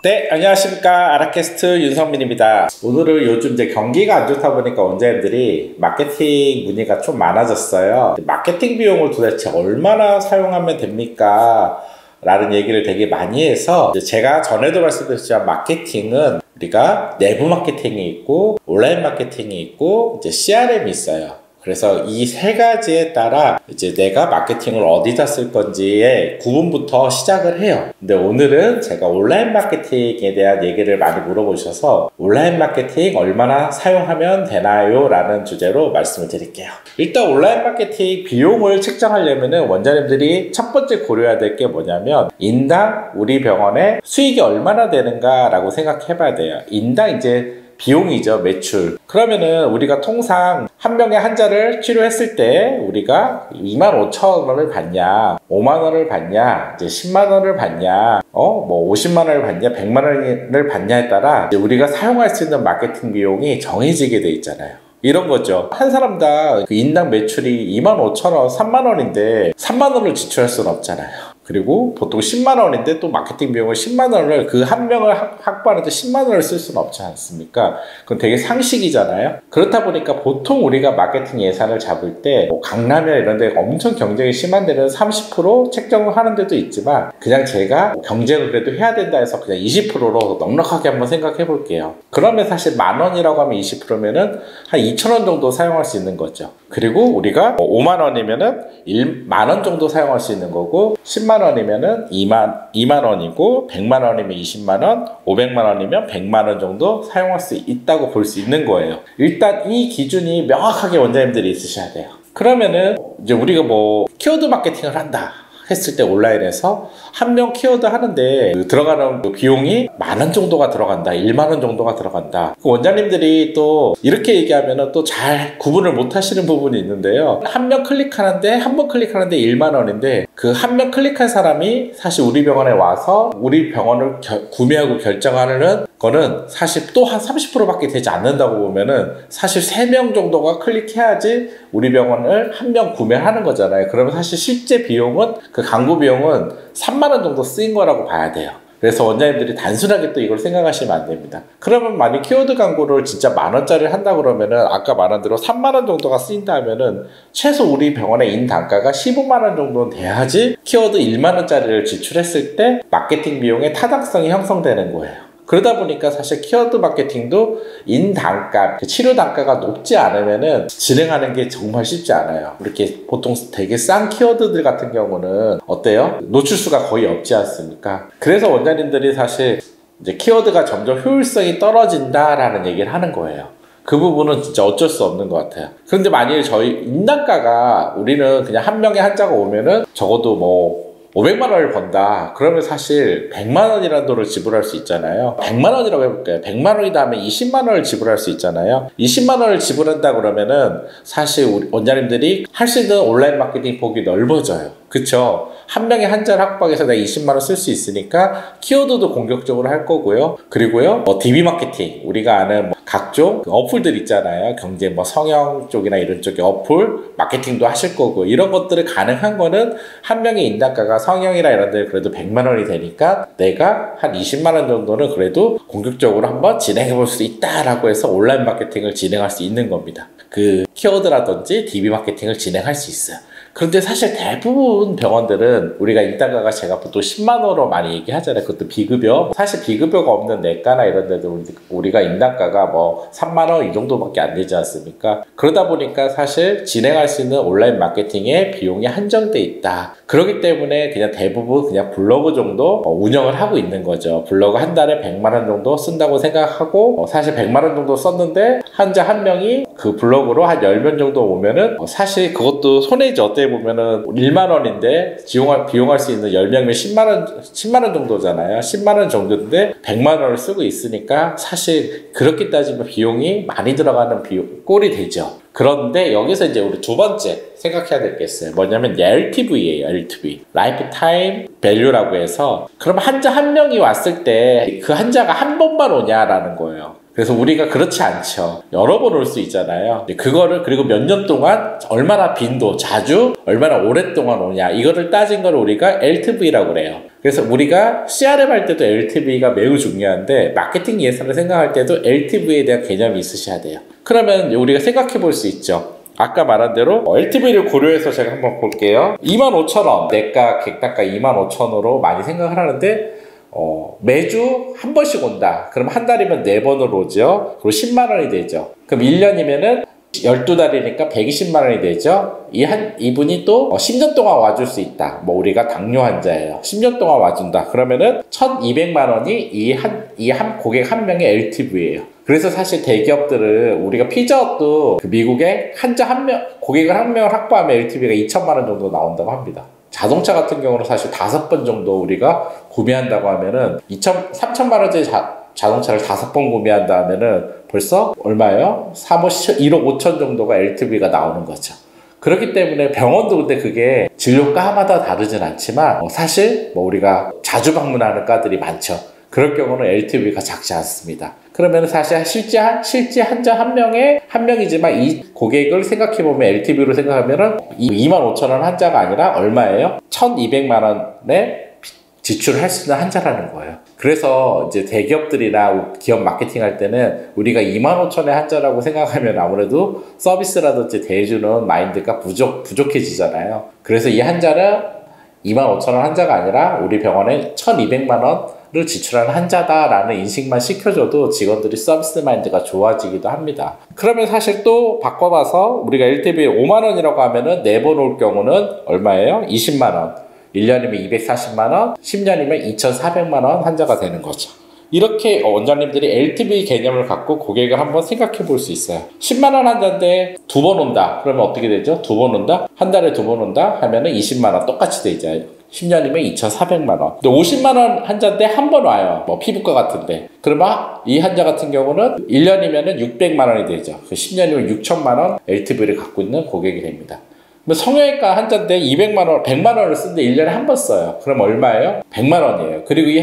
네, 안녕하십니까. 아라캐스트 윤성민입니다. 오늘은 요즘 이제 경기가 안 좋다 보니까 원장님들이 마케팅 문의가 좀 많아졌어요. 마케팅 비용을 도대체 얼마나 사용하면 됩니까? 라는 얘기를 되게 많이 해서, 제가 전에도 말씀드렸지만 마케팅은 우리가 내부 마케팅이 있고 온라인 마케팅이 있고 이제 CRM이 있어요. 그래서 이 세 가지에 따라 이제 내가 마케팅을 어디다 쓸 건지의 구분부터 시작을 해요. 근데 오늘은 제가 온라인 마케팅에 대한 얘기를 많이 물어보셔서 온라인 마케팅 얼마나 사용하면 되나요? 라는 주제로 말씀을 드릴게요. 일단 온라인 마케팅 비용을 책정하려면은 원장님들이 첫 번째 고려해야 될 게 뭐냐면 인당 우리 병원에 수익이 얼마나 되는가 라고 생각해 봐야 돼요. 인당 이제 비용이죠. 매출. 그러면은 우리가 통상 한 명의 환자를 치료했을 때 우리가 25,000원을 받냐, 5만원을 받냐, 이제 10만원을 받냐, 뭐 50만원을 받냐, 100만원을 받냐에 따라 이제 우리가 사용할 수 있는 마케팅 비용이 정해지게 돼 있잖아요. 이런 거죠. 한 사람당 그 인당 매출이 25,000원, 3만원인데 3만원을 지출할 수는 없잖아요. 그리고 보통 10만원인데 또 마케팅 비용을 10만원을 그 한 명을 확보하는데 10만원을 쓸 수는 없지 않습니까? 그건 되게 상식이잖아요. 그렇다 보니까 보통 우리가 마케팅 예산을 잡을 때 뭐 강남이나 이런 데 엄청 경쟁이 심한 데는 30% 책정을 하는 데도 있지만 그냥 제가 경쟁을 그래도 해야 된다 해서 그냥 20%로 넉넉하게 한번 생각해 볼게요. 그러면 사실 만원이라고 하면 20%면은 한 2,000원 정도 사용할 수 있는 거죠. 그리고 우리가 5만원이면은 1만원 정도 사용할 수 있는 거고 10만원이면은 2만원이고 100만원이면 20만원, 500만원이면 100만원 정도 사용할 수 있다고 볼 수 있는 거예요. 일단 이 기준이 명확하게 원장님들이 있으셔야 돼요. 그러면은 이제 우리가 뭐 키워드 마케팅을 한다 했을 때 온라인에서 한 명 키워드 하는데 들어가는 비용이 10,000원 정도가 들어간다, 10,000원 정도가 들어간다. 원장님들이 또 이렇게 얘기하면은 또 잘 구분을 못 하시는 부분이 있는데요. 한 명 클릭하는데 한 번 클릭하는데 10,000원인데 그 한 명 클릭한 사람이 사실 우리 병원에 와서 우리 병원을 구매하고 결정하는 거는 사실 또 한 30%밖에 되지 않는다고 보면은 사실 3명 정도가 클릭해야지 우리 병원을 한 명 구매하는 거잖아요. 그러면 사실 실제 비용은 그 광고 비용은 3만원 정도 쓰인 거라고 봐야 돼요. 그래서 원장님들이 단순하게 또 이걸 생각하시면 안 됩니다. 그러면 만약 키워드 광고를 진짜 10,000원짜리를 한다 그러면은 아까 말한 대로 3만원 정도가 쓰인다 하면은 최소 우리 병원의 인단가가 15만원 정도는 돼야지 키워드 1만원짜리를 지출했을 때 마케팅 비용의 타당성이 형성되는 거예요. 그러다 보니까 사실 키워드 마케팅도 인단가, 치료 단가가 높지 않으면은 진행하는 게 정말 쉽지 않아요. 이렇게 보통 되게 싼 키워드들 같은 경우는 어때요? 노출수가 거의 없지 않습니까? 그래서 원장님들이 사실 이제 키워드가 점점 효율성이 떨어진다라는 얘기를 하는 거예요. 그 부분은 진짜 어쩔 수 없는 것 같아요. 그런데 만약에 저희 인단가가 우리는 그냥 한 명의 환자가 오면은 적어도 뭐 500만원을 번다. 그러면 사실 100만원이라는 돈을 지불할 수 있잖아요. 100만원이라고 해볼게요. 100만원이다 하면 20만원을 지불할 수 있잖아요. 20만원을 지불한다 그러면은 사실 우리 원장님들이 할 수 있는 온라인 마케팅 폭이 넓어져요. 그쵸? 한 명의 환자를 확보해서 내가 20만원 쓸 수 있으니까 키워드도 공격적으로 할 거고요. 그리고요, DB 마케팅. 우리가 아는 각종 어플들 있잖아요. 경제 성형 쪽이나 이런 쪽의 어플 마케팅도 하실 거고 이런 것들을 가능한 거는 한 명의 인단가가 성형이나 이런 데 그래도 100만원이 되니까 내가 한 20만원 정도는 그래도 공격적으로 한번 진행해 볼 수 있다라고 해서 온라인 마케팅을 진행할 수 있는 겁니다. 그 키워드라든지 DB 마케팅을 진행할 수 있어요. 그런데 사실 대부분 병원들은 우리가 인단가가 제가 보통 10만원으로 많이 얘기하잖아요. 그것도 비급여. 사실 비급여가 없는 내과나 이런 데도 우리가 인단가가 뭐 3만원 이 정도밖에 안 되지 않습니까? 그러다 보니까 사실 진행할 수 있는 온라인 마케팅의 비용이 한정돼 있다. 그렇기 때문에 그냥 대부분 그냥 블로그 정도 운영을 하고 있는 거죠. 블로그 한 달에 100만원 정도 쓴다고 생각하고 사실 100만원 정도 썼는데 환자 한 명이 그 블로그로 한 10명 정도 오면은 사실 그것도 손해죠. 어때 보면은 1만원인데 비용할 수 있는 10명이면 10만원 정도잖아요. 10만원 정도인데 100만원을 쓰고 있으니까 사실 그렇게 따지면 비용이 많이 들어가는 꼴이 되죠. 그런데 여기서 이제 우리 두 번째 생각해야 될 게 있어요. 뭐냐면 LTV예요. LTV. 라이프타임 밸류라고 해서 그럼 환자 한 명이 왔을 때 그 환자가 한 번만 오냐라는 거예요. 그래서 우리가 그렇지 않죠. 여러 번 올 수 있잖아요. 그거를 그리고 몇 년 동안 얼마나 빈도, 자주, 얼마나 오랫동안 오냐 이거를 따진 걸 우리가 LTV라고 그래요. 그래서 우리가 CRM 할 때도 LTV가 매우 중요한데 마케팅 예산을 생각할 때도 LTV에 대한 개념이 있으셔야 돼요. 그러면 우리가 생각해 볼 수 있죠. 아까 말한 대로 LTV를 고려해서 제가 한번 볼게요. 25,000원, 내가 객단가 25,000원으로 많이 생각을 하는데 매주 한 번씩 온다. 그럼 한 달이면 4번으로 오죠. 그리고 10만 원이 되죠. 그럼 1년이면은 12달이니까 120만 원이 되죠. 이분이 또 10년 동안 와줄 수 있다. 뭐 우리가 당뇨 환자예요. 10년 동안 와준다. 그러면은 1,200만 원이 이 한 고객 한 명의 LTV예요. 그래서 사실 대기업들은 우리가 피자헛도 그 미국에 환자 한 명, 고객을 한 명을 확보하면 LTV가 2천만 원 정도 나온다고 합니다. 자동차 같은 경우는 사실 5번 정도 우리가 구매한다고 하면은 3천만 원짜리 자동차를 5번 구매한다 하면은 벌써 얼마예요? 1억 5천 정도가 LTV가 나오는 거죠. 그렇기 때문에 병원도 근데 그게 진료과마다 다르진 않지만 사실 뭐 우리가 자주 방문하는 과들이 많죠. 그럴 경우는 LTV가 작지 않습니다. 그러면 사실 실제 환자 한 명이지만 이 고객을 생각해보면 LTV로 생각하면은 25,000원 환자가 아니라 얼마예요? 1,200만 원에 지출을 할 수 있는 환자라는 거예요. 그래서 이제 대기업들이나 기업 마케팅 할 때는 우리가 25,000원의 환자라고 생각하면 아무래도 서비스라든지 대해주는 마인드가 부족해지잖아요. 그래서 이 환자는 25,000원 환자가 아니라 우리 병원에 1,200만 원을 지출하는 환자다라는 인식만 시켜줘도 직원들이 서비스 마인드가 좋아지기도 합니다. 그러면 사실 또 바꿔봐서 우리가 LTV 5만 원이라고 하면은 4번 올 경우는 얼마예요? 20만 원. 1년이면 240만 원, 10년이면 2,400만 원 환자가 되는 거죠. 이렇게 원장님들이 LTV 개념을 갖고 고객을 한번 생각해 볼 수 있어요. 10만 원 환자인데 2번 온다. 그러면 어떻게 되죠? 2번 온다? 한 달에 2번 온다? 하면은 20만 원 똑같이 되죠. 10년이면 2,400만 원. 근데 50만 원 환자인데 한 번 와요. 뭐 피부과 같은데. 그러면 이 환자 같은 경우는 1년이면은 600만 원이 되죠. 10년이면 6천만 원 LTV를 갖고 있는 고객이 됩니다. 성형외과 환자인데 200만 원, 100만 원을 쓰는데 1년에 한 번 써요. 그럼 얼마예요? 100만 원이에요. 그리고 이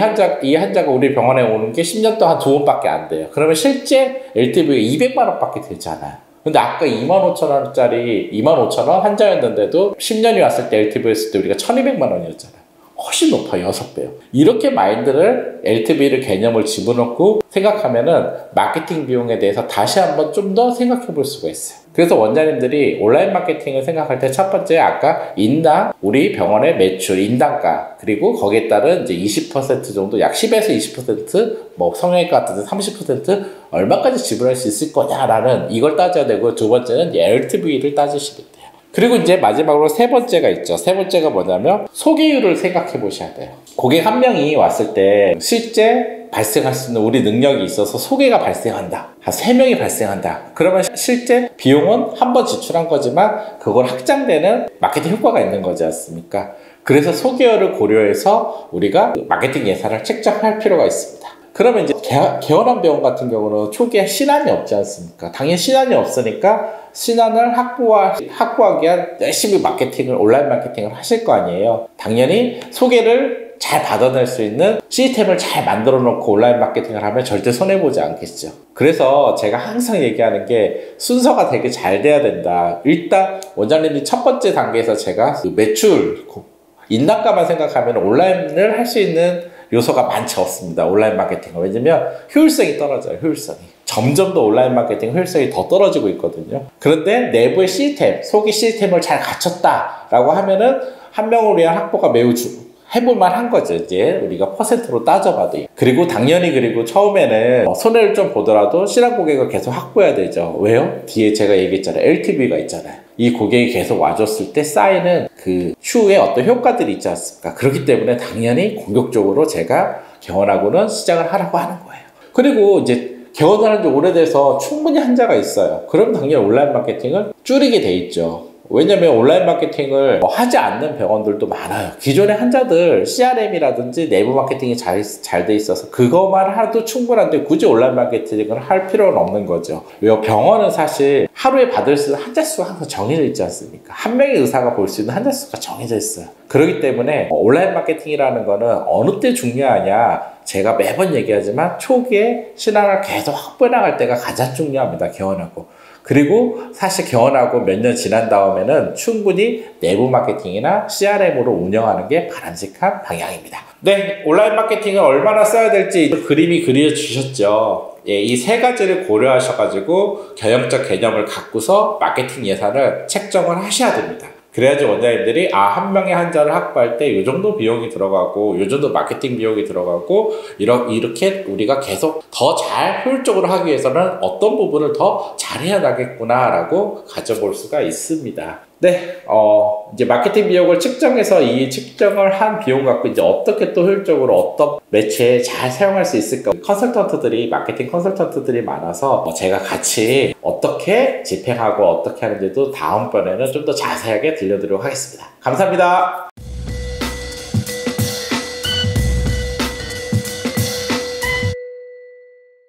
환자가 우리 병원에 오는 게 10년 동안 2번밖에 안 돼요. 그러면 실제 LTV가 200만 원밖에 되지 않아요. 근데 아까 25,000원짜리 25,000원 환자였는데도 10년이 왔을 때 LTV 했을 때 우리가 1,200만 원이었잖아요. 훨씬 높아요. 6배요. 이렇게 마인드를 LTV를 개념을 집어넣고 생각하면은 마케팅 비용에 대해서 다시 한번 좀 더 생각해 볼 수가 있어요. 그래서 원장님들이 온라인 마케팅을 생각할 때 첫 번째 아까 인당 우리 병원의 매출 인당가 그리고 거기에 따른 이제 20% 정도 약 10에서 20% 성형외과 같은 데 30% 얼마까지 지불할 수 있을 거냐라는 이걸 따져야 되고 두 번째는 LTV를 따지시면 돼요. 그리고 이제 마지막으로 세 번째가 있죠. 세 번째가 뭐냐면 소개율을 생각해 보셔야 돼요. 고객 한 명이 왔을 때 실제 발생할 수 있는 우리 능력이 있어서 소개가 발생한다. 한 3명이 발생한다. 그러면 실제 비용은 한 번 지출한 거지만 그걸 확장되는 마케팅 효과가 있는 거지 않습니까? 그래서 소개율을 고려해서 우리가 마케팅 예산을 책정할 필요가 있습니다. 그러면 이제 개원한 병원 같은 경우는 초기에 신안이 없지 않습니까? 당연히 신안이 없으니까 신안을 확보하기 위한 열심히 온라인 마케팅을 하실 거 아니에요. 당연히 소개를 잘 받아낼 수 있는 시스템을 잘 만들어 놓고 온라인 마케팅을 하면 절대 손해보지 않겠죠. 그래서 제가 항상 얘기하는 게 순서가 되게 잘 돼야 된다. 일단 원장님이 첫 번째 단계에서 제가 그 매출, 인단가만 생각하면 온라인을 할 수 있는 요소가 많지 않습니다. 온라인 마케팅은. 왜냐면 효율성이 떨어져요. 효율성이. 점점 더 온라인 마케팅 효율성이 더 떨어지고 있거든요. 그런데 내부의 시스템, 소개 시스템을 잘 갖췄다라고 하면은 한 명을 위한 확보가 매우 해볼만 한 거죠. 이제 우리가 퍼센트로 따져봐도. 그리고 당연히 처음에는 손해를 좀 보더라도 실한 고객을 계속 확보해야 되죠. 왜요? 뒤에 제가 얘기했잖아요. LTV가 있잖아요. 이 고객이 계속 와줬을 때 쌓이는 그 추후에 어떤 효과들이 있지 않습니까? 그렇기 때문에 당연히 공격적으로 제가 개원하고는 시작을 하라고 하는 거예요. 그리고 이제 개원을 한 지 오래돼서 충분히 환자가 있어요. 그럼 당연히 온라인 마케팅을 줄이게 돼 있죠. 왜냐면 온라인 마케팅을 하지 않는 병원들도 많아요. 기존의 환자들 CRM이라든지 내부 마케팅이 잘 돼 있어서 그것만 해도 충분한데 굳이 온라인 마케팅을 할 필요는 없는 거죠. 왜요? 병원은 사실 하루에 받을 수 있는 환자 수가 항상 정해져 있지 않습니까? 한 명의 의사가 볼 수 있는 환자 수가 정해져 있어요. 그렇기 때문에 온라인 마케팅이라는 거는 어느 때 중요하냐, 제가 매번 얘기하지만 초기에 신앙을 계속 확보해 나갈 때가 가장 중요합니다. 개원하고. 그리고 사실 개원하고 몇 년 지난 다음에는 충분히 내부 마케팅이나 CRM으로 운영하는 게 바람직한 방향입니다. 네, 온라인 마케팅을 얼마나 써야 될지 그림이 그려주셨죠. 예, 이 세 가지를 고려하셔가지고 경영적 개념을 갖고서 마케팅 예산을 책정을 하셔야 됩니다. 그래야지 원장님들이 한 명의 환자를 확보할 때 이 정도 비용이 들어가고 이 정도 마케팅 비용이 들어가고 이렇게 우리가 계속 더 잘 효율적으로 하기 위해서는 어떤 부분을 더 잘해야 나겠구나 라고 가져볼 수가 있습니다. 네, 이제 마케팅 비용을 측정해서 이 측정을 한 비용 갖고 이제 어떻게 또 효율적으로 어떤 매체에 잘 사용할 수 있을까? 마케팅 컨설턴트들이 많아서 제가 같이 어떻게 집행하고 어떻게 하는지도 다음번에는 좀 더 자세하게 들려드리도록 하겠습니다. 감사합니다.